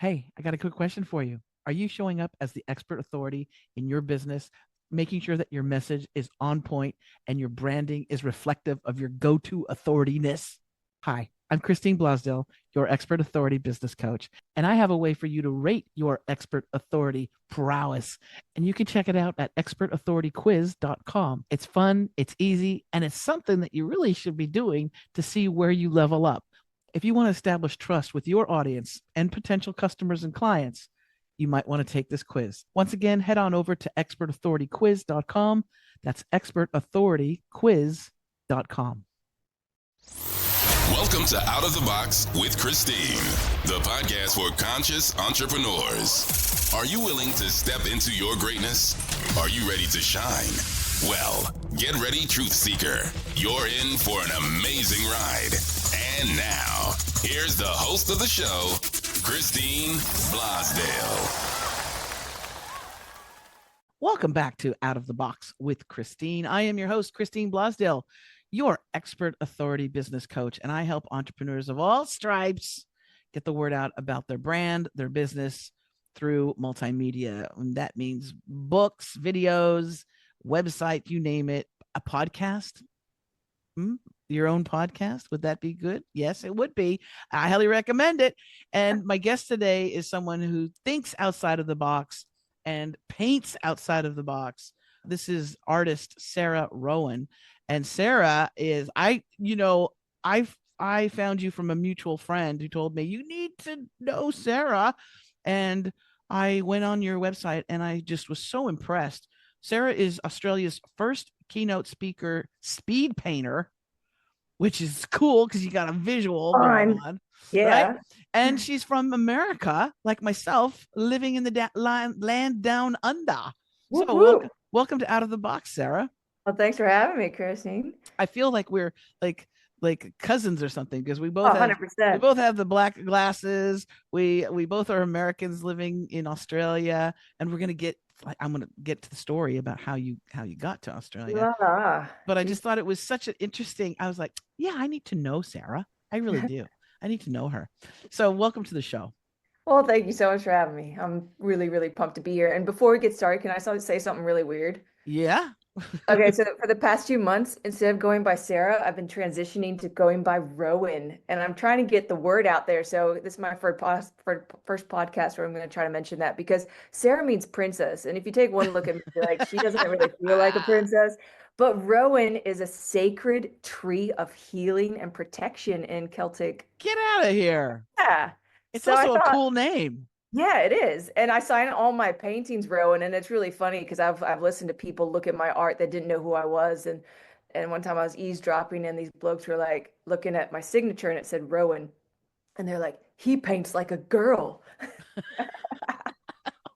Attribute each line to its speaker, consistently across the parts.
Speaker 1: Hey, I got a quick question for you. Are you showing up as the expert authority in your business, making sure that your message is on point and your branding is reflective of your go-to authorityness? Hi, I'm Christine Blosdale, your expert authority business coach, and I have a way for you to rate your expert authority prowess. And you can check it out at expertauthorityquiz.com. It's fun, it's easy, and it's something that you really should be doing to see where you level up. If you want to establish trust with your audience and potential customers and clients, you might want to take this quiz. Once again, head on over to expertauthorityquiz.com. That's expertauthorityquiz.com.
Speaker 2: Welcome to Out of the Box with Christine, the podcast for conscious entrepreneurs. Are you willing to step into your greatness? Are you ready to shine? Well, get ready, Truth Seeker. You're in for an amazing ride. And now, here's the host of the show, Christine Blosdale.
Speaker 1: Welcome back to Out of the Box with Christine. I am your host, Christine Blosdale, your expert authority business coach, and I help entrepreneurs of all stripes get the word out about their brand, their business through multimedia. And that means books, videos, website, you name it, a podcast. Your own podcast, would that be good? Yes, it would be. I highly recommend it. And my guest today is someone who thinks outside of the box and paints outside of the box. This is artist Sarah Rowan. And Sarah is, I found you from a mutual friend who told me you need to know Sarah. And I went on your website and I just was so impressed. Sarah is Australia's first keynote speaker, speed painter, which is cool because you got a visual going on.
Speaker 3: Yeah.
Speaker 1: Right? And she's from America, like myself, living in the land down under. So welcome to Out of the Box, Sarah.
Speaker 3: Well, thanks for having me, Christine.
Speaker 1: I feel like we're like cousins or something because we both
Speaker 3: 100%.
Speaker 1: have the black glasses. We both are Americans living in Australia, and I'm gonna get to the story about how you got to Australia. But I just thought it was such an interesting. I was like, yeah, I need to know Sarah. I really do. I need to know her. So welcome to the show.
Speaker 3: Well, thank you so much for having me. I'm really, really pumped to be here. And before we get started, can I say something really weird?
Speaker 1: Yeah.
Speaker 3: Okay, so for the past 2 months, instead of going by Sarah, I've been transitioning to going by Rowan, and I'm trying to get the word out there. So this is my first podcast where I'm going to try to mention that, because Sarah means princess, and if you take one look at me, like, she doesn't really feel like a princess. But Rowan is a sacred tree of healing and protection in Celtic.
Speaker 1: Get out of here!
Speaker 3: Yeah,
Speaker 1: it's also a cool name.
Speaker 3: Yeah, it is. And I sign all my paintings, Rowan, and it's really funny because I've listened to people look at my art that didn't know who I was. And one time I was eavesdropping and these blokes were like looking at my signature and it said Rowan. And they're like, he paints like a girl.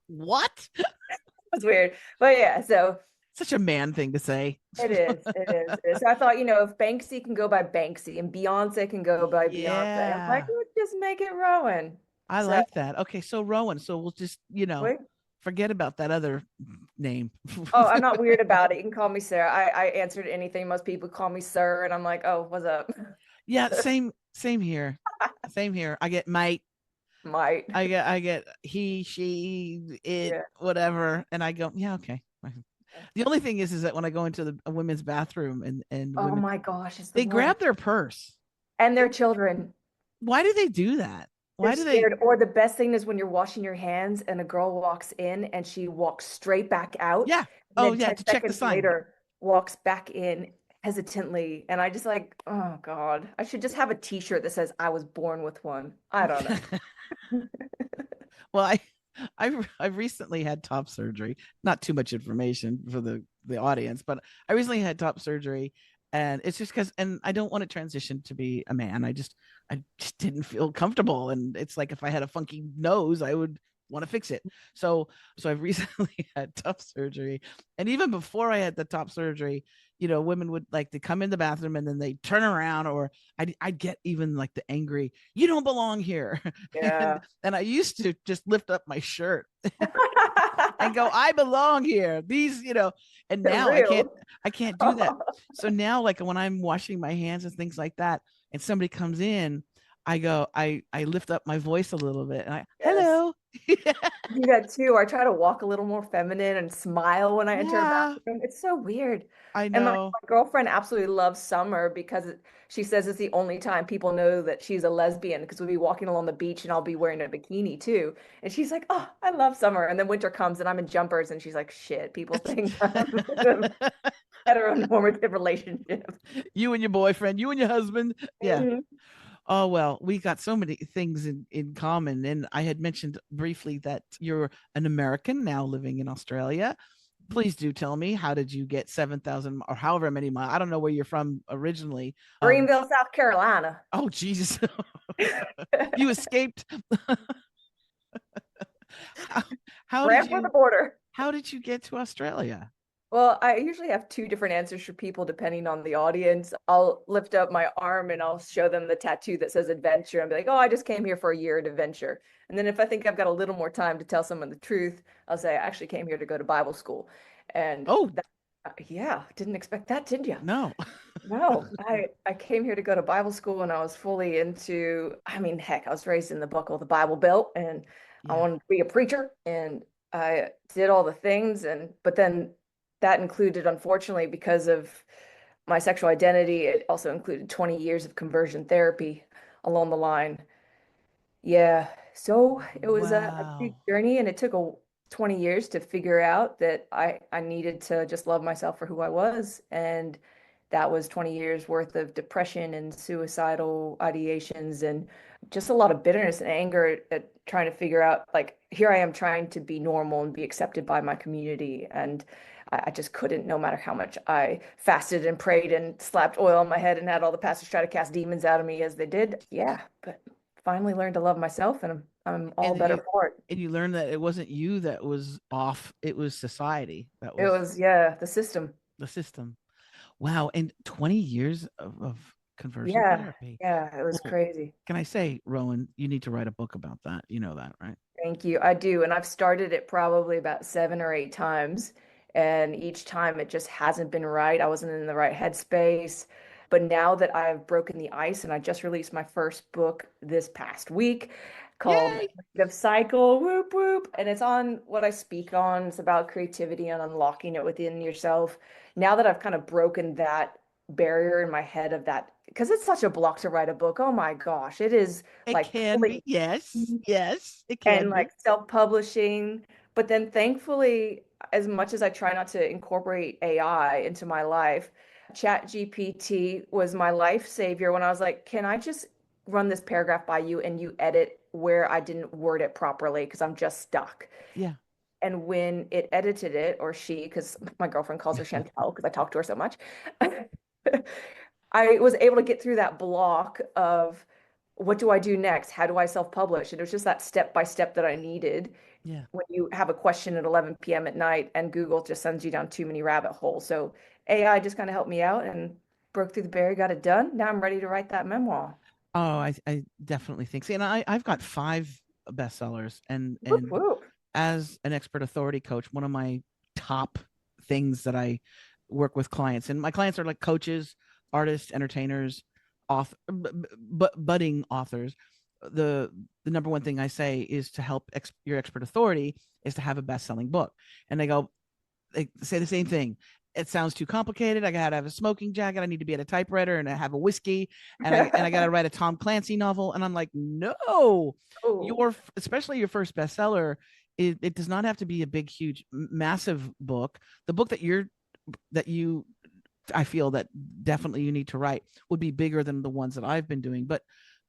Speaker 1: What?
Speaker 3: That's weird. But yeah, so.
Speaker 1: Such a man thing to say.
Speaker 3: It is. So I thought, if Banksy can go by Banksy and Beyonce can go by Beyonce, I'm like, let's just make it Rowan.
Speaker 1: I like that. Okay, so Rowan. So we'll just, forget about that other name.
Speaker 3: Oh, I'm not weird about it. You can call me Sarah. I answer to anything. Most people call me sir, and I'm like, oh, what's up?
Speaker 1: Yeah, same here. Same here. I get mate.
Speaker 3: Might.
Speaker 1: I get he, she, it, whatever, and I go, yeah, okay. The only thing is that when I go into a women's bathroom and
Speaker 3: oh my gosh,
Speaker 1: they grab their purse
Speaker 3: and their children.
Speaker 1: Why do they do that? Why do they?
Speaker 3: Or the best thing is when you're washing your hands and a girl walks in and she walks straight back out.
Speaker 1: Yeah. Oh yeah. To check the sign.
Speaker 3: Later, walks back in hesitantly, and I just like, oh God, I should just have a T-shirt that says "I was born with one." I don't know.
Speaker 1: Well, I've recently had top surgery. Not too much information for the audience, but I recently had top surgery. And it's just because, and I don't want to transition to be a man. I just didn't feel comfortable. And it's like, if I had a funky nose, I would want to fix it. So I've recently had top surgery. And even before I had the top surgery, women would like to come in the bathroom and then they turn around, or I'd get even like the angry, you don't belong here.
Speaker 3: Yeah.
Speaker 1: and I used to just lift up my shirt and go, I belong here. These, and now I can't do that. So now, like when I'm washing my hands and things like that, and somebody comes in, I go, I lift up my voice a little bit and hello,
Speaker 3: I do that too. I try to walk a little more feminine and smile when I enter a
Speaker 1: Yeah,
Speaker 3: bathroom. It's so weird.
Speaker 1: I
Speaker 3: And
Speaker 1: know.
Speaker 3: my girlfriend absolutely loves summer because she says it's the only time people know that she's a lesbian because we'll be walking along the beach and I'll be wearing a bikini too. And she's like, "Oh, I love summer." And then winter comes and I'm in jumpers and she's like, "Shit, people think I'm in a heteronormative relationship."
Speaker 1: You and your boyfriend, you and your husband. Yeah.
Speaker 3: Mhm.
Speaker 1: Oh, well, we got so many things in common. And I had mentioned briefly that you're an American now living in Australia. Please do tell me, how did you get 7,000 or however many miles? I don't know where you're from originally.
Speaker 3: Greenville, South Carolina.
Speaker 1: Oh, Jesus. You escaped. how, how did
Speaker 3: Ran for the
Speaker 1: you
Speaker 3: border.
Speaker 1: how did you get to Australia?
Speaker 3: Well, I usually have two different answers for people depending on the audience. I'll lift up my arm and I'll show them the tattoo that says adventure and be like, "Oh, I just came here for a year at adventure." And then if I think I've got a little more time to tell someone the truth, I'll say, "I actually came here to go to Bible school." And
Speaker 1: Oh,
Speaker 3: that, yeah, didn't expect that, did you?
Speaker 1: no.
Speaker 3: No, I came here to go to Bible school and I was fully into, I mean, heck, I was raised in the buckle the Bible Belt and I
Speaker 1: Yeah.
Speaker 3: wanted to be a preacher and I did all the things and but then that included, unfortunately, because of my sexual identity, it also included 20 years of conversion therapy along the line. Yeah, so it was a big
Speaker 1: Wow.
Speaker 3: journey, and it took 20 years to figure out that I needed to just love myself for who I was, and that was 20 years worth of depression and suicidal ideations and just a lot of bitterness and anger at trying to figure out like here I am trying to be normal and be accepted by my community, and I just couldn't, no matter how much I fasted and prayed and slapped oil on my head and had all the pastors try to cast demons out of me as they did. Yeah, but finally learned to love myself and I'm all
Speaker 1: And
Speaker 3: better
Speaker 1: you
Speaker 3: for it.
Speaker 1: and you learned that it wasn't you that was off, it was society that
Speaker 3: It
Speaker 1: was
Speaker 3: was, yeah, the system.
Speaker 1: the system. Wow. And 20 years of conversion
Speaker 3: Yeah,
Speaker 1: therapy.
Speaker 3: yeah, it was
Speaker 1: Well,
Speaker 3: crazy.
Speaker 1: can I say, Rowan, you need to write a book about that. You know that, right?
Speaker 3: Thank you. I do. And I've started it probably about 7 or 8 times. And each time it just hasn't been right. I wasn't in the right headspace. But now that I've broken the ice and I just released my first book this past week called
Speaker 1: Yay.
Speaker 3: Creative Cycle, whoop whoop. And it's on what I speak on. It's about creativity and unlocking it within yourself. Now that I've kind of broken that barrier in my head of that, because it's such a block to write a book. Oh my gosh. It is
Speaker 1: It
Speaker 3: like
Speaker 1: can
Speaker 3: pulling
Speaker 1: be. Yes. Yes, it can
Speaker 3: and
Speaker 1: be.
Speaker 3: like self-publishing. But then thankfully, as much as I try not to incorporate AI into my life, ChatGPT was my life savior when I was like, can I just run this paragraph by you and you edit where I didn't word it properly because I'm just stuck.
Speaker 1: Yeah.
Speaker 3: And when it edited it, or she, because my girlfriend calls her Chantel because I talk to her so much, I was able to get through that block of what do I do next? How do I self-publish? And it was just that step by step that I needed
Speaker 1: Yeah.
Speaker 3: when you have a question at 11 p.m. at night and Google just sends you down too many rabbit holes. So AI just kind of helped me out and broke through the barrier, got it done. Now I'm ready to write that memoir.
Speaker 1: Oh, I definitely think so. And I've got five bestsellers,
Speaker 3: Whoop,
Speaker 1: and
Speaker 3: whoop.
Speaker 1: as an expert authority coach, one of my top things that I work with clients, and my clients are like coaches, artists, entertainers, budding authors. The number one thing I say is to help your expert authority is to have a best-selling book. And they say the same thing. It sounds too complicated. I gotta have a smoking jacket. I need to be at a typewriter and I have a whiskey, and I gotta write a Tom Clancy novel. And I'm like, no,
Speaker 3: Oh,
Speaker 1: especially your first bestseller, it does not have to be a big, huge, massive book. The book that you I feel that definitely you need to write would be bigger than the ones that I've been doing. But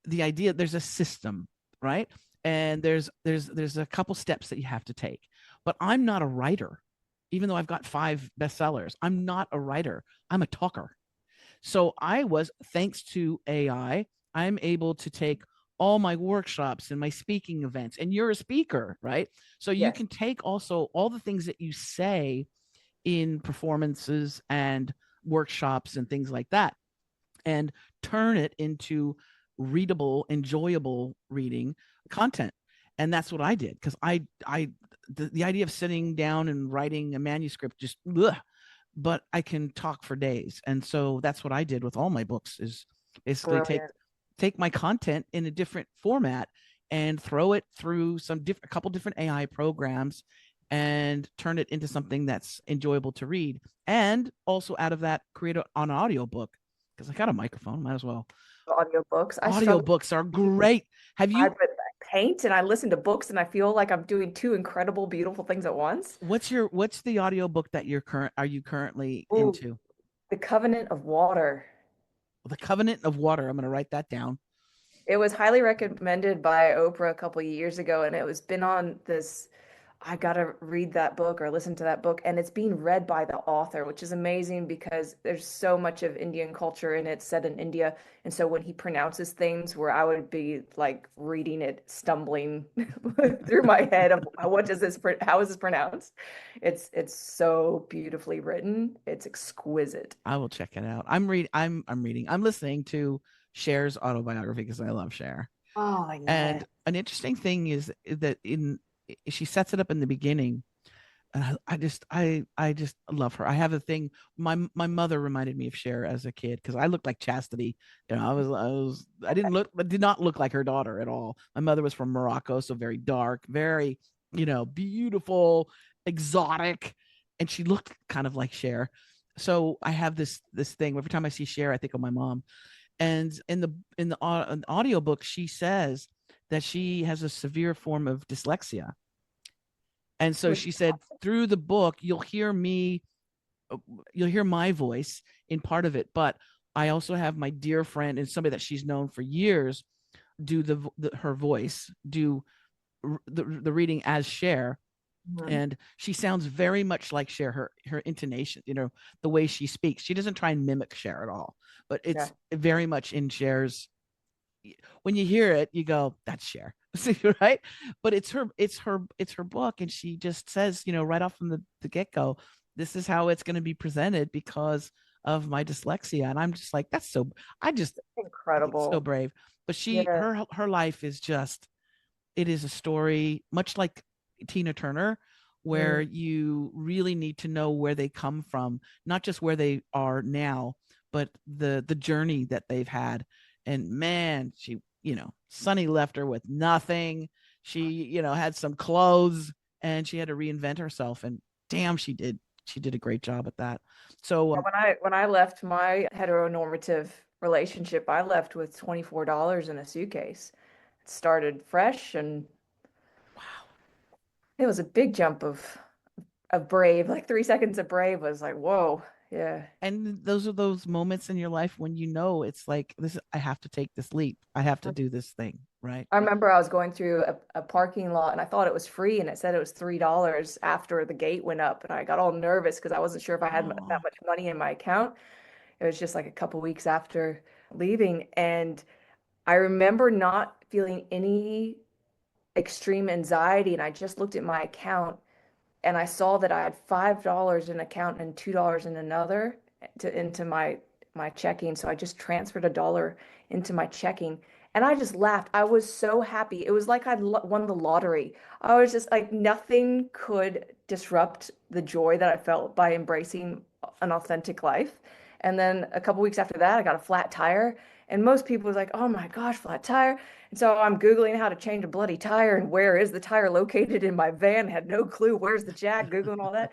Speaker 1: the idea, there's a system, right? And there's a couple steps that you have to take. But I'm not a writer, even though I've got five bestsellers. I'm not a writer. I'm a talker. So thanks to AI, I'm able to take all my workshops and my speaking events, and you're a speaker, right? So you
Speaker 3: yes.
Speaker 1: can take also all the things that you say in performances and workshops and things like that and turn it into readable, enjoyable reading content. And that's what I did, because the idea of sitting down and writing a manuscript just ugh, but I can talk for days. And so that's what I did with all my books, is basically
Speaker 3: Brilliant.
Speaker 1: take my content in a different format and throw it through a couple different AI programs and turn it into something that's enjoyable to read. And also out of that, create an audio book because I got a microphone, might as well.
Speaker 3: Audiobooks. I struggle
Speaker 1: Audiobooks are
Speaker 3: with
Speaker 1: great. Have
Speaker 3: I
Speaker 1: you
Speaker 3: but I paint and I listen to books and I feel like I'm doing two incredible, beautiful things at once.
Speaker 1: what's the audiobook that are you currently
Speaker 3: Ooh,
Speaker 1: into?
Speaker 3: The Covenant of Water.
Speaker 1: The Covenant of Water. I'm going to write that down.
Speaker 3: It was highly recommended by Oprah a couple of years ago, and it was been on this. I gotta read that book or listen to that book, and it's being read by the author, which is amazing because there's so much of Indian culture in it, set in India, and so when he pronounces things, where I would be like reading it, stumbling through my head of what does this, how is this pronounced? It's so beautifully written. It's exquisite.
Speaker 1: I will check it out. I'm reading. I'm listening to Cher's autobiography because I love Cher.
Speaker 3: Oh
Speaker 1: And
Speaker 3: yeah.
Speaker 1: an interesting thing is that in she sets it up in the beginning, and I just love her. I have a thing. My mother reminded me of Cher as a kid because I looked like Chastity. You know, I did not look like her daughter at all. My mother was from Morocco, so very dark, very beautiful, exotic, and she looked kind of like Cher. So I have this thing. Every time I see Cher, I think of my mom. And in the audiobook, she says that she has a severe form of dyslexia. And so
Speaker 3: Which
Speaker 1: she said, through the book, you'll hear my voice in part of it, but I also have my dear friend and somebody that she's known for years do her voice, do the reading as Cher,
Speaker 3: Mhm.
Speaker 1: and she sounds very much like Cher. Her intonation, the way she speaks. She doesn't try and mimic Cher at all, but it's
Speaker 3: Yeah.
Speaker 1: very much in Cher's. When you hear it, you go, "That's Cher," right? But it's her book, and she just says, right off from the get go, this is how it's going to be presented because of my dyslexia, and I'm just like, that's so. I think it's so
Speaker 3: Incredible.
Speaker 1: brave. But
Speaker 3: Yeah.
Speaker 1: her life is just, it is a story much like Tina Turner, where
Speaker 3: Mm.
Speaker 1: you really need to know where they come from, not just where they are now, but the journey that they've had. And man, Sonny left her with nothing. She, had some clothes and she had to reinvent herself. And damn, she did. She did a great job at that. So,
Speaker 3: When I left my heteronormative relationship, I left with $24 in a suitcase. It started fresh and
Speaker 1: wow.
Speaker 3: it was a big jump of brave. Like 3 seconds of brave was like, whoa, yeah.
Speaker 1: And those are those moments in your life when it's like, this, I have to take this leap. I have to do this thing, right?
Speaker 3: I remember I was going through a parking lot and I thought it was free and it said it was $3 after the gate went up. And I got all nervous because I wasn't sure if I had that
Speaker 1: Oh,
Speaker 3: much money in my account. It was just like a couple weeks after leaving. And I remember not feeling any extreme anxiety. And I just looked at my account and I saw that I had $5 in an account and $2 in another into my checking. So I just transferred $1 into my checking. And I just laughed. I was so happy. It was like I'd won the lottery. I was just like, nothing could disrupt the joy that I felt by embracing an authentic life. And then a couple weeks after that, I got a flat tire. And most people was like, oh my gosh, flat tire. And so I'm Googling how to change a bloody tire and where is the tire located in my van. Had no clue where's the jack, Googling all that.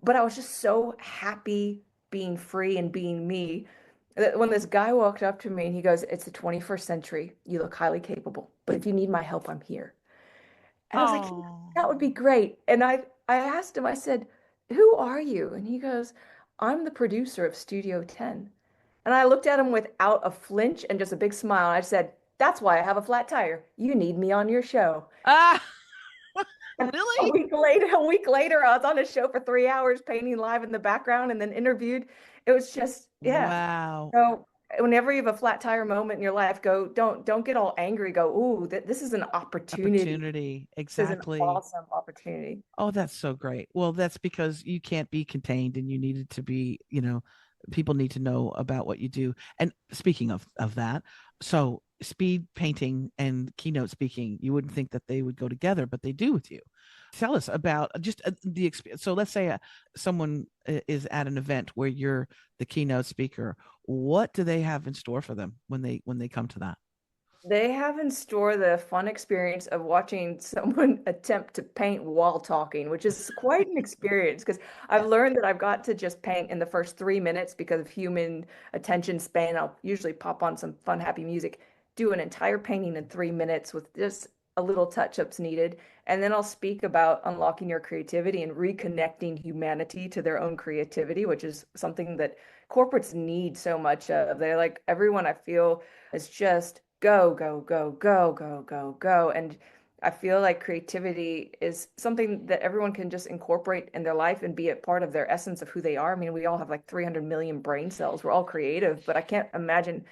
Speaker 3: But I was just so happy being free and being me that when this guy walked up to me and he goes, it's the 21st century. You look highly capable, but if you need my help, I'm here. And I was like, yeah,
Speaker 1: oh,
Speaker 3: that would be great. And I asked him, I said, who are you? And he goes, I'm the producer of Studio 10. And I looked at him without a flinch and just a big smile. I said, that's why I have a flat tire. You need me on your show.
Speaker 1: ah,
Speaker 3: And
Speaker 1: really?
Speaker 3: a week later, I was on a show for 3 hours, painting live in the background, and then interviewed. It was just, yeah.
Speaker 1: Wow.
Speaker 3: So whenever you have a flat tire moment in your life, don't get all angry. Go, ooh, this is an opportunity.
Speaker 1: Opportunity.
Speaker 3: This is an
Speaker 1: Exactly.
Speaker 3: awesome opportunity.
Speaker 1: Oh, that's so great. Well, that's because you can't be contained and you needed to be, people need to know about what you do. And speaking of that, so speed painting and keynote speaking, you wouldn't think that they would go together, but they do with you. Tell us about just the experience. So let's say someone is at an event where you're the keynote speaker. What do they have in store for them when they come to that?
Speaker 3: They have in store the fun experience of watching someone attempt to paint while talking, which is quite an experience because I've
Speaker 1: Yeah.
Speaker 3: learned that I've got to just paint in the first 3 minutes because of human attention span. I'll usually pop on some fun, happy music, do an entire painting in 3 minutes with just a little touch-ups needed. And then I'll speak about unlocking your creativity and reconnecting humanity to their own creativity, which is something that corporates need so much of. They're like, everyone I feel is just go, go, go, go, go, go, go. And I feel like creativity is something that everyone can just incorporate in their life and be a part of their essence of who they are. I mean, we all have like 300 million brain cells. We're all creative, but I can't imagine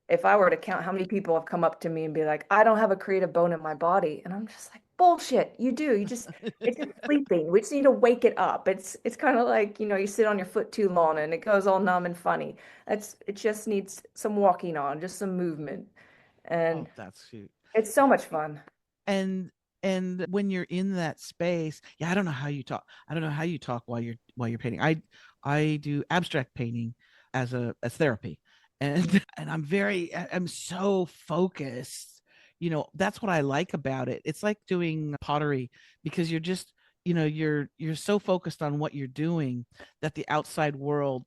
Speaker 3: if I were to count how many people have come up to me and be like, I don't have a creative bone in my body. And I'm just like, bullshit, you do. You just it's just sleeping. We just need to wake it up. It's kind of like, you sit on your foot too long and it goes all numb and funny. It just needs some walking on, just some movement.
Speaker 1: Oh,
Speaker 3: And
Speaker 1: that's cute.
Speaker 3: it's so much fun.
Speaker 1: and and when you're in that space, yeah, I don't know how you talk. I don't know how you talk while you're painting. I do abstract painting as therapy, and and I'm so focused. That's what I like about it. It's like doing pottery because you're just, you're so focused on what you're doing that the outside world,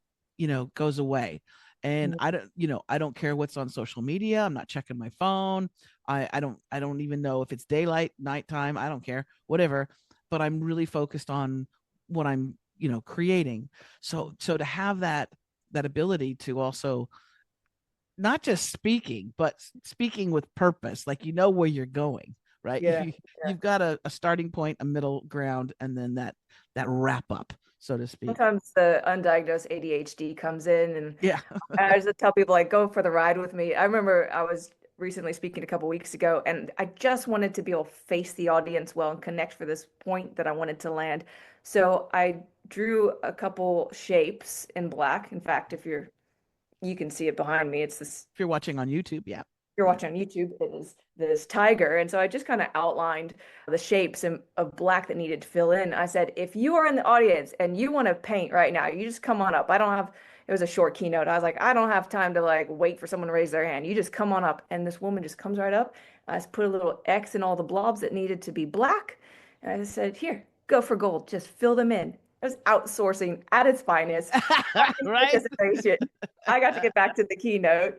Speaker 1: goes away. And
Speaker 3: Mm.
Speaker 1: I don't care what's on social media. I'm not checking my phone. I don't even know if it's daylight, nighttime. I don't care, whatever. But I'm really focused on what I'm, creating. So to have that ability to also not just speaking, but speaking with purpose, like where you're going, right?
Speaker 3: Yeah.
Speaker 1: You've got a starting point, a middle ground, and then that wrap up, so to speak.
Speaker 3: Sometimes the undiagnosed ADHD comes in, and
Speaker 1: Yeah.
Speaker 3: I just tell people like, go for the ride with me. I remember I was recently speaking a couple weeks ago, and I just wanted to be able to face the audience well and connect for this point that I wanted to land. So I drew a couple shapes in black. In fact, if you can see it behind me, it's this
Speaker 1: If you're watching on YouTube, yeah.
Speaker 3: you're
Speaker 1: Yeah.
Speaker 3: watching on YouTube, it is this tiger. And so I just kind of outlined the shapes of black that needed to fill in. I said, if you are in the audience and you want to paint right now, you just come on up. It was a short keynote. I was like, I don't have time to like wait for someone to raise their hand. You just come on up. And this woman just comes right up. I just put a little X in all the blobs that needed to be black. And I just said, here, go for gold. Just fill them in. It was outsourcing at its finest.
Speaker 1: Right.
Speaker 3: Participation. I got to get back to the keynote,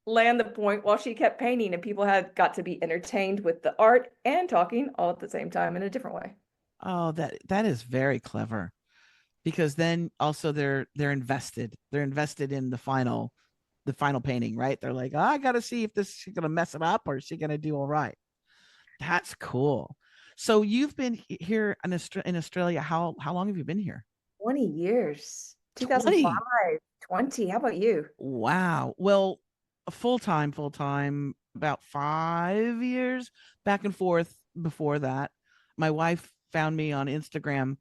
Speaker 3: land the point while she kept painting, and people had got to be entertained with the art and talking all at the same time in a different way.
Speaker 1: Oh, that is very clever, because then also they're invested. They're invested in the final painting, right? They're like, oh, I got to see if this is going to mess it up or is she going to do all right. That's cool. So you've been here in Australia. How long have you been here?
Speaker 3: 20 years.
Speaker 1: 20.
Speaker 3: 2005, 20. How about you?
Speaker 1: Wow. Well, full time, about 5 years back and forth before that. My wife found me on Instagram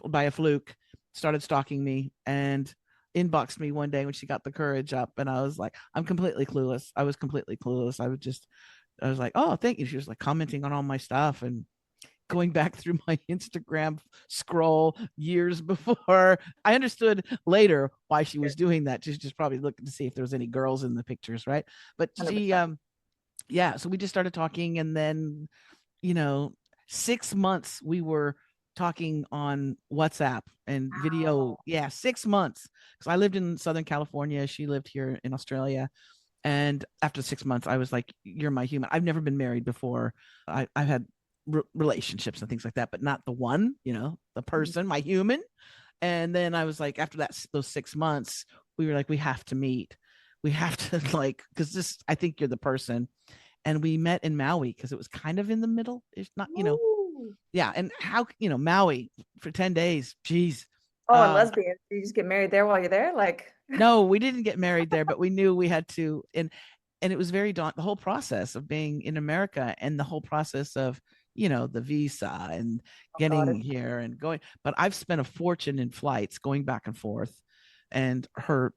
Speaker 1: by a fluke, started stalking me, and inboxed me one day when she got the courage up. And I was like, I'm completely clueless. I was completely clueless. I was like, oh, thank you. She was like commenting on all my stuff and going back through my Instagram scroll years before. I understood later why she was doing that. She's just probably looking to see if there was any girls in the pictures, right? But she
Speaker 3: 100%.
Speaker 1: yeah, so we just started talking, and then, you know, 6 months we were talking on WhatsApp and video.
Speaker 3: Wow.
Speaker 1: Yeah, 6 months. Because I lived in Southern California. She lived here in Australia. And after 6 months, I was like, you're my human. I've never been married before. I've had relationships and things like that, but not the one, the person, my human. And then I was like, after those 6 months, we were like, we have to meet. We have to like, because I think you're the person. And we met in Maui because it was kind of in the middle. It's not,
Speaker 3: Woo.
Speaker 1: yeah. And how, Maui for 10 days. Geez.
Speaker 3: Oh, and
Speaker 1: Um,
Speaker 3: lesbians. You just get married there while you're there? Like,
Speaker 1: no, we didn't get married there, but we knew we had to. And it was very the whole process of being in America and the whole process of, the visa and
Speaker 3: oh God,
Speaker 1: getting here and going. But I've spent a fortune in flights going back and forth. And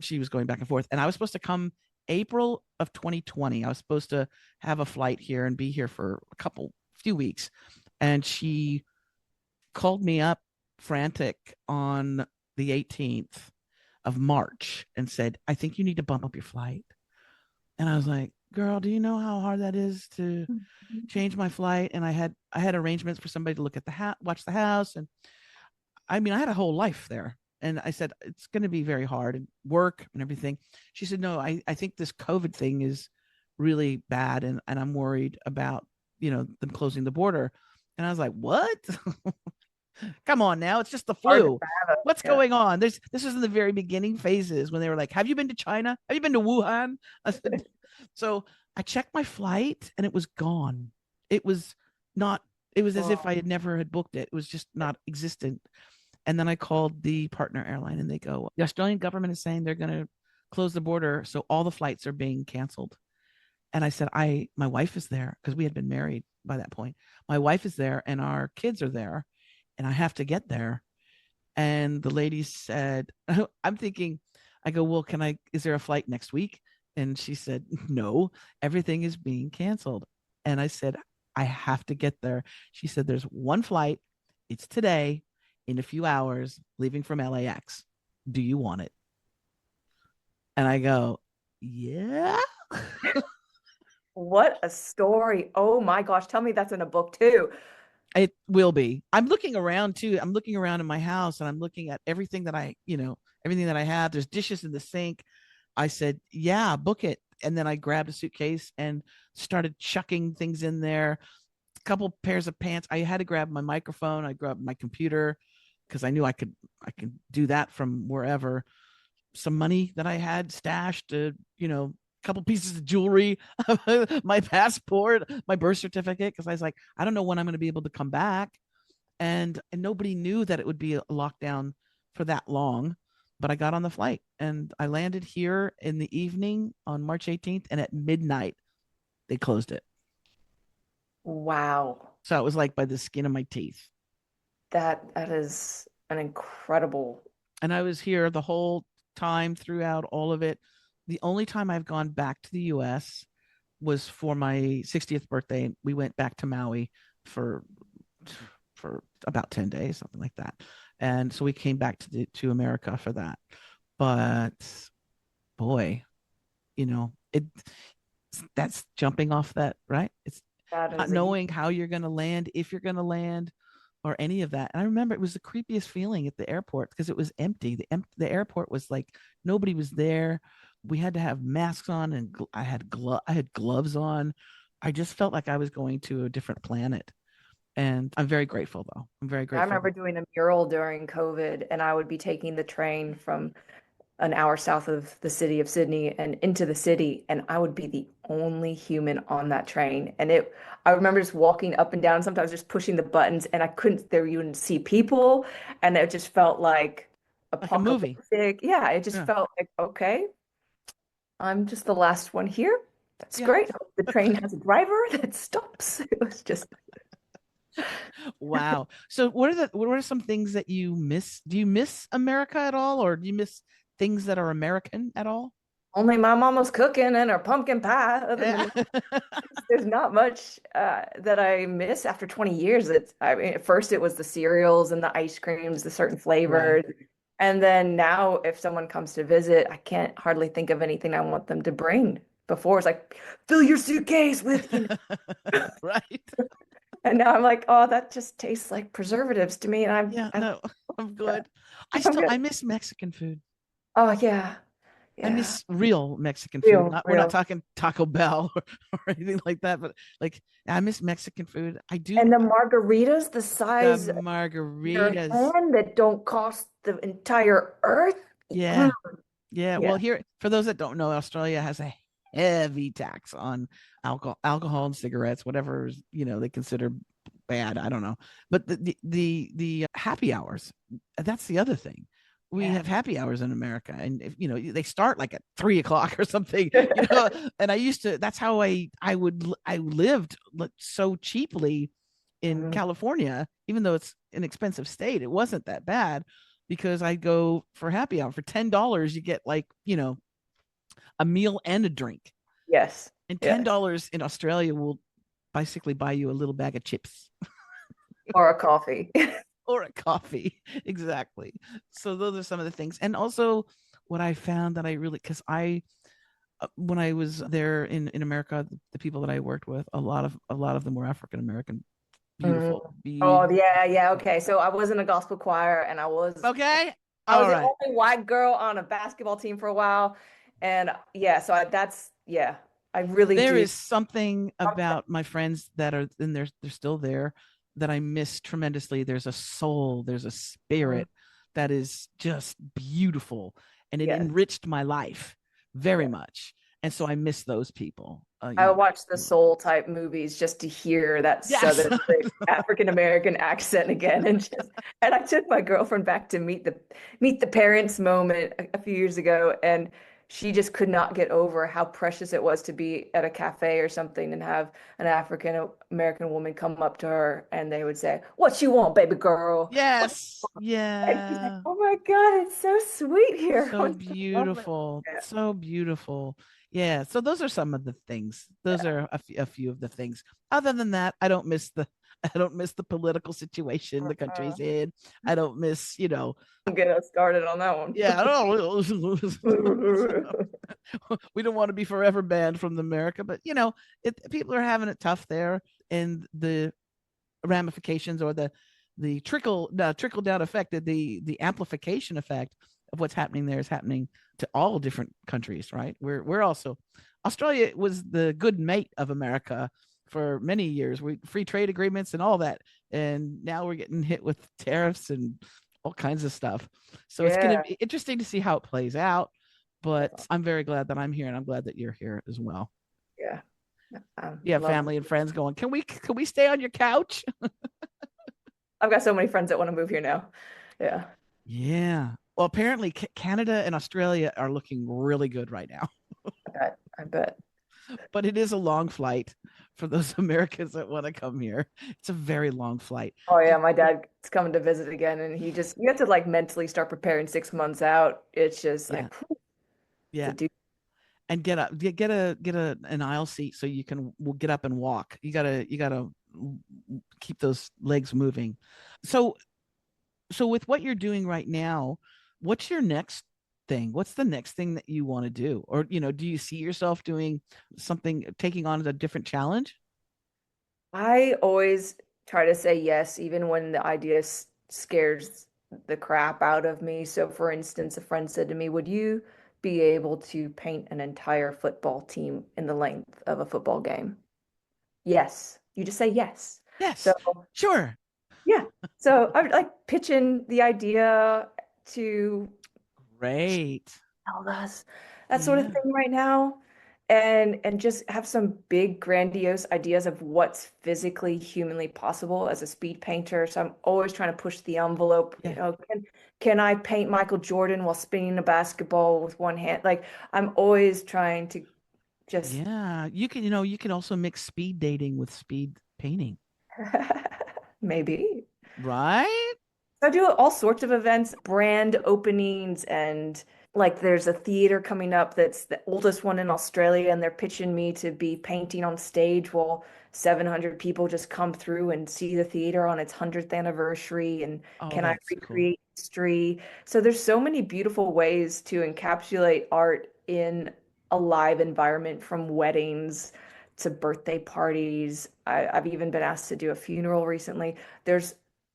Speaker 1: she was going back and forth. And I was supposed to come April of 2020. I was supposed to have a flight here and be here for few weeks. And she called me up frantic on the 18th of March and said, I think you need to bump up your flight. And I was like, girl, do you know how hard that is to change my flight? And I had arrangements for somebody to look at the house, watch the house, and I mean, I had a whole life there. And I said, it's going to be very hard and work and everything. She said, no, I think this COVID thing is really bad. And I'm worried about, them closing the border. And I was like, what? Come on now. It's just the
Speaker 3: Hard to
Speaker 1: flu.
Speaker 3: fathom.
Speaker 1: What's
Speaker 3: Yeah.
Speaker 1: going on? This was in the very beginning phases when they were like, have you been to China? Have you been to Wuhan? I said, so I checked my flight and it was gone. It was not, it was as if
Speaker 3: Oh,
Speaker 1: I had never had booked it. It was just not existent. And then I called the partner airline and they go, the Australian government is saying they're going to close the border. So all the flights are being canceled. And I said, my wife is there because we had been married by that point. My wife is there and our kids are there and I have to get there. And the lady said, I'm thinking, I go, well, is there a flight next week? And she said, no, everything is being canceled. And I said, I have to get there. She said, there's one flight. It's today in a few hours, leaving from LAX. Do you want it? And I go, yeah.
Speaker 3: what a story. Oh my gosh. Tell me that's in a book too.
Speaker 1: It will be. I'm looking around too. I'm looking around in my house and I'm looking at everything that everything that I have. There's dishes in the sink. I said, yeah, book it. And then I grabbed a suitcase and started chucking things in there. A couple pairs of pants. I had to grab my microphone. I grabbed my computer because I knew I could do that from wherever. Some money that I had stashed, a couple pieces of jewelry, my passport, my birth certificate, because I was like, I don't know when I'm going to be able to come back. And nobody knew that it would be a lockdown for that long. But I got on the flight and I landed here in the evening on March 18th. And at midnight, they closed it.
Speaker 3: Wow.
Speaker 1: So it was like by the skin of my teeth.
Speaker 3: That is an incredible.
Speaker 1: And I was here the whole time throughout all of it. The only time I've gone back to the US was for my 60th birthday. We went back to Maui for for about 10 days, something like that. And so we came back to America for that. But boy, it that's jumping off that, right? It's
Speaker 3: That
Speaker 1: not
Speaker 3: is a huge.
Speaker 1: knowing how you're going to land, if you're going to land, or any of that. And I remember it was the creepiest feeling at the airport because it was empty. The airport was like nobody was there. We had to have masks on, and I had gloves on. I just felt like I was going to a different planet. And I'm very grateful, though. I'm very
Speaker 3: I
Speaker 1: grateful.
Speaker 3: remember doing a mural during COVID, and I would be taking the train from an hour south of the city of Sydney and into the city, and I would be the only human on that train. I remember just walking up and down, sometimes just pushing the buttons, and I couldn't, there you wouldn't see people, and it just felt like
Speaker 1: Like a movie.
Speaker 3: apocalyptic. Yeah, it just
Speaker 1: Yeah.
Speaker 3: felt like, okay, I'm just the last one here. That's
Speaker 1: Yeah.
Speaker 3: great. Hope the train has a driver that stops. It was just
Speaker 1: Wow. So what are some things that you miss? Do you miss America at all, or do you miss things that are American at all?
Speaker 3: only my mom was cooking and her pumpkin pie. Other than
Speaker 1: Yeah.
Speaker 3: that, there's not much that I miss after 20 years. I mean, at first it was the cereals and the ice creams, the certain
Speaker 1: Right.
Speaker 3: flavors. And then now, if someone comes to visit, I can't hardly think of anything I want them to bring. Before it's like, fill your suitcase with,
Speaker 1: Right.
Speaker 3: and now I'm like, oh, that just tastes like preservatives to me. And
Speaker 1: Yeah,
Speaker 3: I'm,
Speaker 1: no, I'm
Speaker 3: yeah,
Speaker 1: good.
Speaker 3: I'm good.
Speaker 1: I miss Mexican food.
Speaker 3: Oh, yeah.
Speaker 1: I
Speaker 3: Yeah.
Speaker 1: miss real Mexican food.
Speaker 3: Real,
Speaker 1: Not We're not
Speaker 3: real.
Speaker 1: talking Taco Bell or anything like that, but like I miss Mexican food. I do.
Speaker 3: And the margaritas, the
Speaker 1: The
Speaker 3: size of your
Speaker 1: margaritas.
Speaker 3: hand that don't cost the entire earth. Mm,
Speaker 1: Yeah. Yeah.
Speaker 3: yeah.
Speaker 1: Well, here, for those that don't know, Australia has a heavy tax on alcohol and cigarettes, whatever, they consider bad. I don't know. But the happy hours, that's the other thing. We
Speaker 3: Yeah.
Speaker 1: have happy hours in America, and if, they start like at 3 o'clock or something, and I used to, that's how I lived so cheaply in
Speaker 3: Mhm.
Speaker 1: California, even though it's an expensive state, it wasn't that bad because I go for happy hour for $10. You get like, a meal and a drink.
Speaker 3: Yes.
Speaker 1: And
Speaker 3: Yes.
Speaker 1: $10 in Australia will basically buy you a little bag of chips
Speaker 3: Or a coffee.
Speaker 1: or a coffee. Exactly. So those are some of the things. And also what I found that I really, because when I was there in America, the people that I worked with, a lot of them were African American.
Speaker 3: Mm.
Speaker 1: Beautiful,
Speaker 3: Oh,
Speaker 1: beautiful.
Speaker 3: yeah, yeah. Okay. So I was in a gospel choir and
Speaker 1: Okay,
Speaker 3: I was
Speaker 1: all
Speaker 3: the
Speaker 1: right.
Speaker 3: only white girl on a basketball team for a while. And yeah, yeah, I really
Speaker 1: There
Speaker 3: do.
Speaker 1: is something about my friends that are and they're still there that I miss tremendously. There's a soul, there's a
Speaker 3: Mm,
Speaker 1: spirit that is just beautiful, and it
Speaker 3: yes,
Speaker 1: enriched my life very
Speaker 3: yes.
Speaker 1: much. And so I miss those people.
Speaker 3: I watch the soul type movies just to hear that
Speaker 1: Yes.
Speaker 3: southern African American accent again, and I took my girlfriend back to meet the parents moment a few years ago, and she just could not get over how precious it was to be at a cafe or something and have an African American woman come up to her and they would say, "What you want, baby girl?"
Speaker 1: Yes.
Speaker 3: And she's like,
Speaker 1: Yeah.
Speaker 3: "Oh my God, it's so sweet here." I
Speaker 1: So
Speaker 3: was so lovely.
Speaker 1: beautiful.
Speaker 3: Yeah.
Speaker 1: So beautiful. Yeah. So those are some of the things. Those are a few of the things. Other than that, I don't miss the I don't miss the political situation the
Speaker 3: Uh-uh.
Speaker 1: country's in. I don't miss,
Speaker 3: Don't get us started on that one.
Speaker 1: yeah, I don't we don't want to be forever banned from America, but people are having it tough there, and the ramifications or the trickle down effect, the amplification effect of what's happening there is happening to all different countries, right? We're also Australia was the good mate of America for many years. We free trade agreements and all that, and now we're getting hit with tariffs and all kinds of stuff. So it's going to
Speaker 3: Yeah.
Speaker 1: be interesting to see how it plays out. But I'm very glad that I'm here, and I'm glad that you're here as well.
Speaker 3: Yeah.
Speaker 1: You have
Speaker 3: Love.
Speaker 1: family and friends going, can we stay on your couch?
Speaker 3: I've got so many friends that want to move here now. Yeah.
Speaker 1: Yeah. Well, apparently Canada and Australia are looking really good right now,
Speaker 3: I bet. I bet.
Speaker 1: but it is a long flight for those Americans that want to come here. It's a very long flight.
Speaker 3: Oh yeah, my dad's coming to visit again, and you have to like mentally start preparing 6 months out. It's just
Speaker 1: Yeah.
Speaker 3: like to
Speaker 1: Yeah.
Speaker 3: do.
Speaker 1: And get a an aisle seat so you can get up and walk. You gotta keep those legs moving. So so with what you're doing right now, what's your next thing? What's the next thing that you want to do? Or, do you see yourself doing something, taking on a different challenge?
Speaker 3: I always try to say yes, even when the idea scares the crap out of me. So, for instance, a friend said to me, "Would you be able to paint an entire football team in the length of a football game?" Yes. You just say yes. So
Speaker 1: Yes, sure.
Speaker 3: yeah. So I would like pitching the idea to
Speaker 1: Great.
Speaker 3: tell us that sort of
Speaker 1: Yeah.
Speaker 3: thing right now. And just have some big grandiose ideas of what's physically humanly possible as a speed painter. So I'm always trying to push the envelope.
Speaker 1: Yeah.
Speaker 3: Can I paint Michael Jordan while spinning a basketball with one hand? Like I'm always trying to just
Speaker 1: Yeah. You can also mix speed dating with speed painting,
Speaker 3: maybe.
Speaker 1: right?
Speaker 3: I do all sorts of events, brand openings, and like there's a theater coming up that's the oldest one in Australia, and they're pitching me to be painting on stage while 700 people just come through and see the theater on its 100th anniversary. And
Speaker 1: Oh,
Speaker 3: can I
Speaker 1: that's cool.
Speaker 3: recreate history? So there's so many beautiful ways to encapsulate art in a live environment, from weddings to birthday parties. I've even been asked to do a funeral recently. There's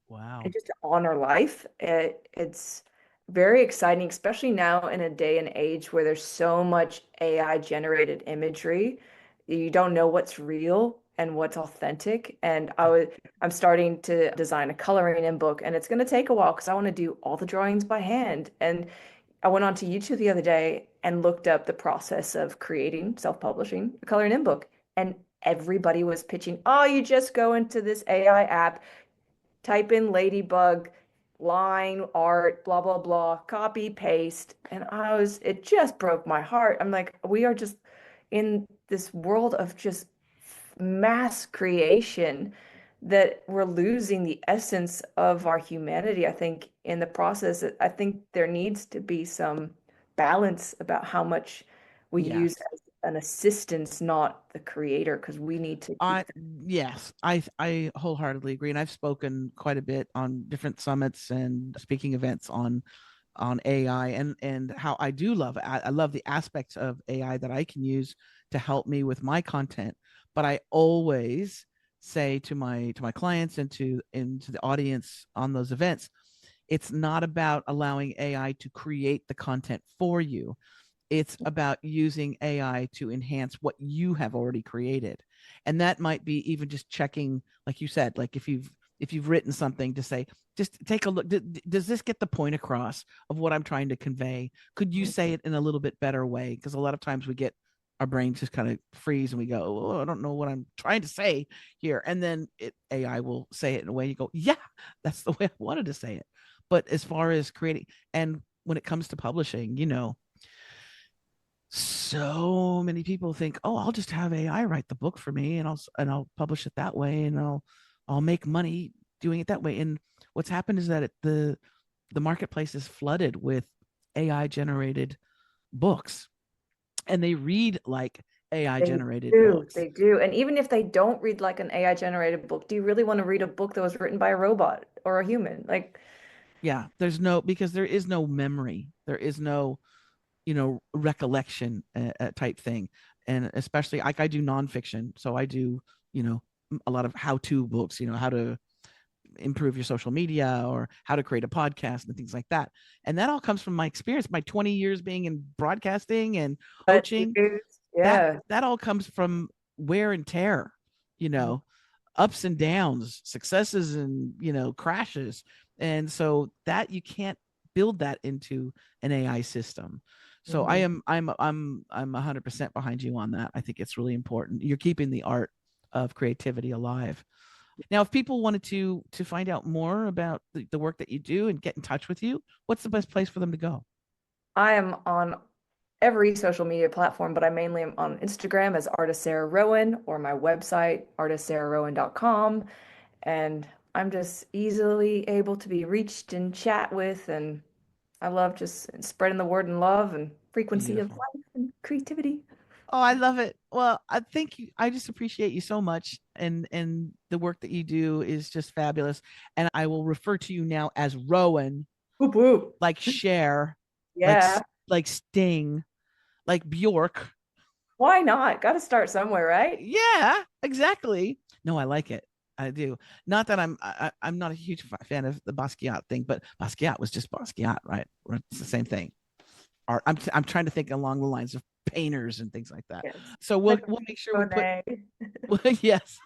Speaker 3: and
Speaker 1: Wow.
Speaker 3: just to honor life. It's very exciting, especially now in a day and age where there's so much AI generated imagery. You don't know what's real and what's authentic. And
Speaker 1: Yeah.
Speaker 3: I'm starting to design a coloring in book, and it's going to take a while because I want to do all the drawings by hand. And I went onto YouTube the other day and looked up the process of creating, self-publishing a coloring in book. And everybody was pitching, oh, you just go into this AI app, type in ladybug, line, art, blah, blah, blah, copy, paste. And it just broke my heart. I'm like, we are just in this world of just mass creation that we're losing the essence of our humanity. I think in the process, I think there needs to be some balance about how much we use
Speaker 1: Yes.
Speaker 3: as an assistance, not the creator, because we need to keep.
Speaker 1: I yes, I wholeheartedly agree, and I've spoken quite a bit on different summits and speaking events on on AI and how I do love it. I love the aspects of AI that I can use to help me with my content. But I always say to my clients and to the audience on those events, it's not about allowing AI to create the content for you. It's about using AI to enhance what you have already created. And that might be even just checking, like you said, like if you've written something, to say, just take a look. Does this get the point across of what I'm trying to convey? Could you say it in a little bit better way? Because a lot of times we get our brains just kind of freeze and we go, oh, I don't know what I'm trying to say here. And then AI will say it in a way you go, yeah, that's the way I wanted to say it. But as far as creating, and when it comes to publishing, so many people think, oh, I'll just have AI write the book for me, and I'll publish it that way, and I'll make money doing it that way. And what's happened is that the marketplace is flooded with AI generated books, and they read like AI generated books.
Speaker 3: They do. And even if they don't read like an AI generated book, do you really want to read a book that was written by a robot or a human? Like,
Speaker 1: Yeah, because there is no memory. There is no, recollection type thing. And especially like I do nonfiction. So I do, a lot of how-to books, how to improve your social media or how to create a podcast and things like that. And that all comes from my experience, my 20 years being in broadcasting and coaching.
Speaker 3: yeah.
Speaker 1: That all comes from wear and tear, ups and downs, successes and, crashes. And so that you can't build that into an AI system. So I'm 100% behind you on that. I think it's really important. You're keeping the art of creativity alive. Now, if people wanted to find out more about the work that you do and get in touch with you, what's the best place for them to go?
Speaker 3: I am on every social media platform, but I mainly am on Instagram as Artist Sarah Rowan, or my website, artistsarahrowan.com. And I'm just easily able to be reached and chat with, and I love just spreading the word and love and frequency of
Speaker 1: Beautiful.
Speaker 3: life and creativity.
Speaker 1: Oh, I love it. Well, I thank you. I just appreciate you so much, and the work that you do is just fabulous. And I will refer to you now as Rowan,
Speaker 3: Whoop whoop.
Speaker 1: like Cher, like
Speaker 3: Yeah.
Speaker 1: like Sting, like Bjork.
Speaker 3: Why not? Got to start somewhere, right?
Speaker 1: Yeah, exactly. No, I like it. I do. Not that I'm not a huge fan of the Basquiat thing, but Basquiat was just Basquiat, right? It's the same thing. Art. I'm trying to think along the lines of painters and things like that.
Speaker 3: Yes.
Speaker 1: So we'll make sure we put yes,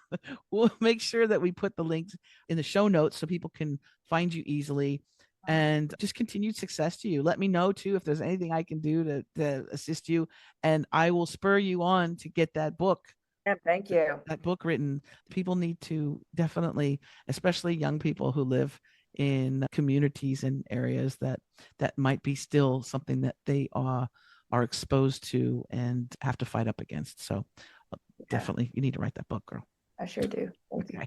Speaker 1: we'll make sure that we put the links in the show notes so people can find you easily. And just continued success to you. Let me know too if there's anything I can do to assist you, and I will spur you on to get that book.
Speaker 3: Yeah, thank you.
Speaker 1: That book written. People need to definitely, especially young people who live in communities and areas that might be still something that they are exposed to and have to fight up against. So definitely you need to write that book, girl.
Speaker 3: I sure do. Thank you.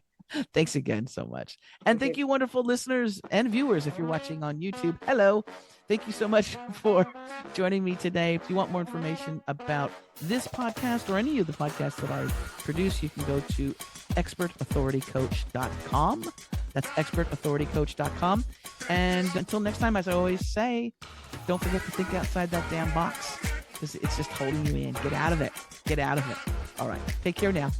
Speaker 1: Thanks again so much. And thank you, wonderful listeners and viewers. If you're watching on YouTube, hello. Thank you so much for joining me today. If you want more information about this podcast or any of the podcasts that I produce, you can go to expertauthoritycoach.com. That's expertauthoritycoach.com. And until next time, as I always say, don't forget to think outside that damn box, because it's just holding you in. Get out of it. Get out of it. All right. Take care now.